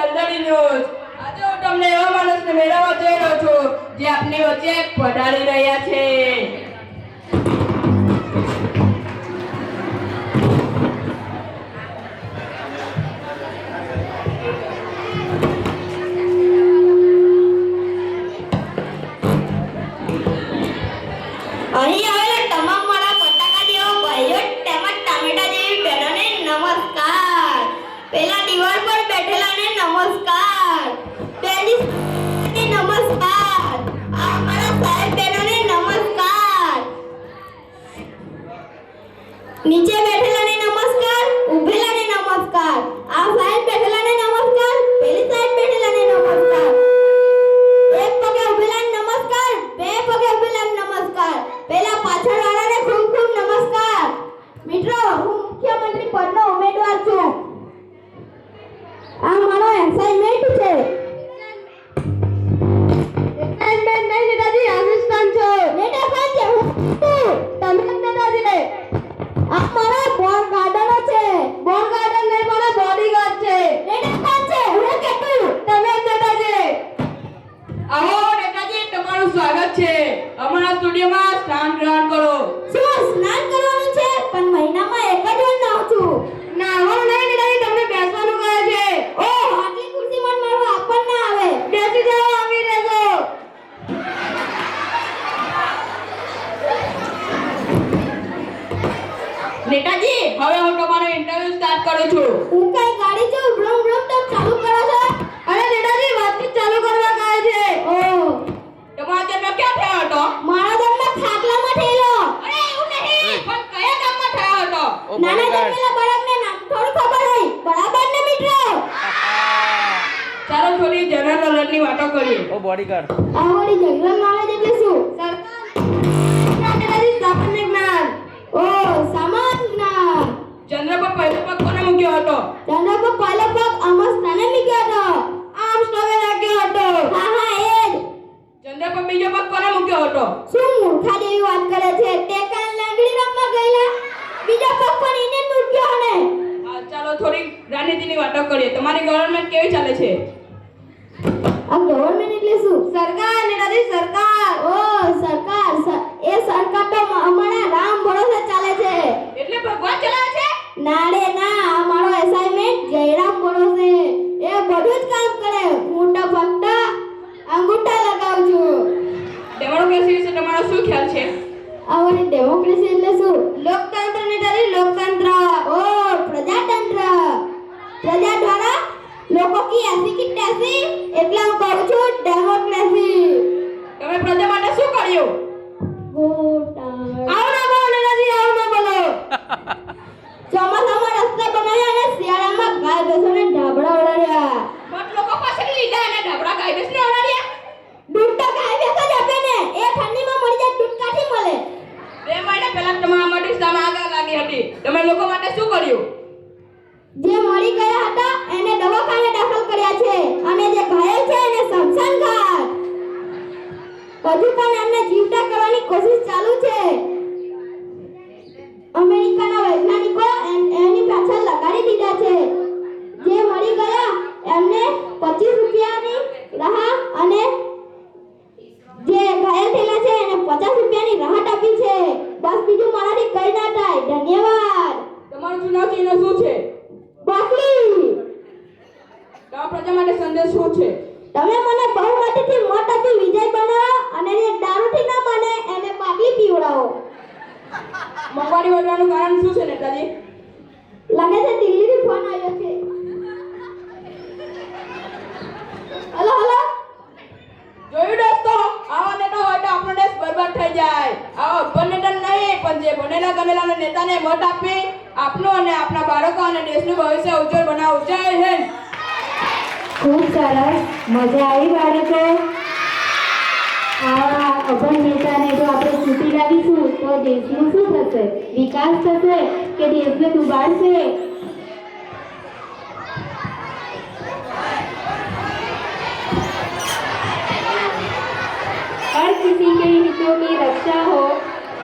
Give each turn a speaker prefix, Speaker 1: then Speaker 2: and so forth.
Speaker 1: Meldi news. આજે હું તમને એવા માણસને મેળવવા જઈ રહ્યો છું જે આપની વચ્ચે પધારી રહ્યા છે.
Speaker 2: અહીં આવેલા તમામ મારા પટાકા જેવા ભાઈઓ તેમજ ટામેટા જેવી બહેનોને નમસ્કાર. પેલા દિવાલ પર બેઠેલાને નમસ્કાર. પેલી નમસ્કાર. આ મારા સાહેબ બહેનોને નમસ્કાર. નીચે બેઠેલાને નમસ્કાર. ઊભેલાને નમસ્કાર. આ સાહેબ બેઠેલાને નમસ્કાર. પેલી સાહેબ બેઠેલાને નમસ્કાર. એક પગે ઊભેલાને નમસ્કાર. બે પગે ઊભેલાને નમસ્કાર. પેલા પાછળવાળાને ખૂબ ખૂબ નમસ્કાર. મિત્રો, હું મુખ્યમંત્રી પદનો ઉમેદવાર છું. આ મારો એસાઇનમેન્ટ છે. એસાઇનમેન્ટ નહીં નેતાજી, આસિસ્ટન્ટ છો. નેતા કોણ છે? હું તમે નેતાજી. આ મારા બોર ગાર્ડનો છે. બોર ગાર્ડન નહીં, મારા બોડીગાર્ડ છે. નેતા કોણ છે? હું કેટલું તમે નેતાજી.
Speaker 1: આવો નેતાજી, તમારું સ્વાગત છે. અમારા સ્ટુડિયોમાં સ્નાન ગ્રહણ કરો.
Speaker 2: શું સ્નાન કરવાનું છે? પણ મહિનામાં એક જ વાર નાહું છું. નાહવાનું નહીં નેતાજી, તમને બેસવાનું કહે છે. ઓહ, આટલી ખુરશી મને મારું આપણ ના આવે. બેસી જાઓ, આવી રહેજો.
Speaker 1: નેતાજી, હવે હું તમારો ઇન્ટરવ્યુ સ્ટાર્ટ કરું છું.
Speaker 2: હું કઈ ગાડી છું? બ્લમ બ્લમ તો ચાલુ કરો છો. અરે નેતાજી, વાતચીત ચાલુ કરવા કહે છે. ઓહ,
Speaker 1: તમારો જન્મ ક્યાં થયો હતો?
Speaker 2: મારો જન્મ ખાટલામાં થયેલો.
Speaker 1: અરે એવું નહીં, પણ કયા ગામમાં થયો હતો?
Speaker 2: નાના જન્મેલા બાળકને નામ થોડું ખબર હોય. બરાબર ને મિત્રો?
Speaker 1: ચાલો થોડી જનરલ નોલેજની વાતો કરીએ.
Speaker 3: ઓ બોડીગાર્ડ.
Speaker 2: આ વળી જનરલ નોલેજ એટલે શું? સરકાર સામાન્ય જ્ઞાન. ઓહ, સામાન્ય જ્ઞાન.
Speaker 1: ચંદ્ર પર પહેલો પગ કોને મૂક્યો હતો?
Speaker 2: ચંદ્ર પર પહેલો પગ અમસ્તાને મૂક્યો હતો. આર્મસ્ટ્રોંગે રાખ્યો હતો. હા હા, એ જ.
Speaker 1: ચંદ્ર પર બીજો પગ કોને મૂક્યો હતો?
Speaker 2: શું મૂર્ખા જેવી વાત કરે છે? તે કાલ લાંગડી રમવા ગયેલા. બીજો પગ પણ એને જ મૂક્યો ને.
Speaker 1: હા, ચાલો થોડી રાજનીતિની વાતો કરીએ. તમારી ગવર્નમેન્ટ કેવી ચાલે છે?
Speaker 2: આ ગવર્નમેન્ટ એટલે શું? સરકાર નેતાજી, સરકાર. ઓહ, સરકાર. એ સરકાર તો અમારા રામ ભરોસે ચાલે છે.
Speaker 1: એટલે ભગવાન ચલાવે છે?
Speaker 2: ના રે ના, આ મારો એસાઇનમેન્ટ જયરામ ભરોસે. એ બધું જ કામ કરે. હું તો ફક્ત અંગૂઠા લગાવું છું.
Speaker 1: ડેમોક્રેસી વિશે તમારો શું ખ્યાલ છે?
Speaker 2: આ વળી ડેમોક્રેસી એટલે શું? લોકતંત્ર નેતાજી, લોકતંત્ર. ઓહ, પ્રજાતંત્ર. પ્રજા દ્વારા લોકો કી એસી કી તેસી, એટલે હું કહું છું ડેમોક્રેસી.
Speaker 1: તમે પ્રજા માટે શું કર્યું?
Speaker 2: આવું ના બોલો નેતાજી, આવું ના બોલો. ચોમાસામાં રસ્તા બનાવ્યા અને શિયાળામાં ગાય ભેંસોને ઢાબળા ઉડાડ્યા.
Speaker 1: મત લોકો પાસેથી લીધા અને ઢબડા ગાય ભેંસને ઓડાડ્યા.
Speaker 2: દૂધ તો ગાય ભેંસ જ આપે ને. એ ઠંડીમાં મળી જાય, દૂધ કાથી મળે?
Speaker 1: 2 મહિના પહેલા તમારા માટે સામે આગળ લાગી હતી. તમે લોકો માટે શું કર્યું?
Speaker 2: જે મરી ગયા હતા એને દવાખાને દાખલ કર્યા છે અને જે ઘાયલ છે એને સ્મશાન ઘાટ. હજુ પણ એમને જીવતા કરવાની કોશિશ ચાલુ છે. અમેરિકાના વૈજ્ઞાનિકો એની પાછળ લગાડી દીધા છે. જે મરી ગયા એમને 25 રૂપિયાની રાહત અને જે ઘાયલ થયેલા છે એને 50 રૂપિયાની રાહત આપી છે. બસ બીજું મારાથી કઈ ના થાય. ધન્યવાદ.
Speaker 1: તમારું ચુનાવ ચિહ્ન શું છે?
Speaker 2: બાકલી.
Speaker 1: તમારા પ્રજા માટે સંદેશ શું છે?
Speaker 2: તમે મને બહુમતીથી મત આપી વિજય બનાવો અને જે દારૂથી ના માને એને બાટલી પીવડાવો.
Speaker 1: મોંઘવારી વધવાનું કારણ શું છે નેતાજી?
Speaker 2: લાગે છે દિલ્હીથી ફોન આવ્યો છે. Hello hello.
Speaker 1: જોયું દોસ્તો, આવા નેતા હોય તો આપણો દેશ બરબાદ થઈ જાય. આવા અભણ નેતા નહીં, પણ જે ભણેલા ગણેલા નેતાને મત આપી આપનું અને આપણા બાળકો અને દેશનું ભવિષ્ય ઉજ્જવળ બનાવવું. જય હિન્દ.
Speaker 2: ખૂબ સરસ, મજા આવી બાળકો. આવા અભણ નેતાને જો આપણે ચૂંટી લાવીશું તો દેશનું શું થશે? વિકાસ થશે કે દેશને ડૂબાડશે? हर किसी के हितों की रक्षा हो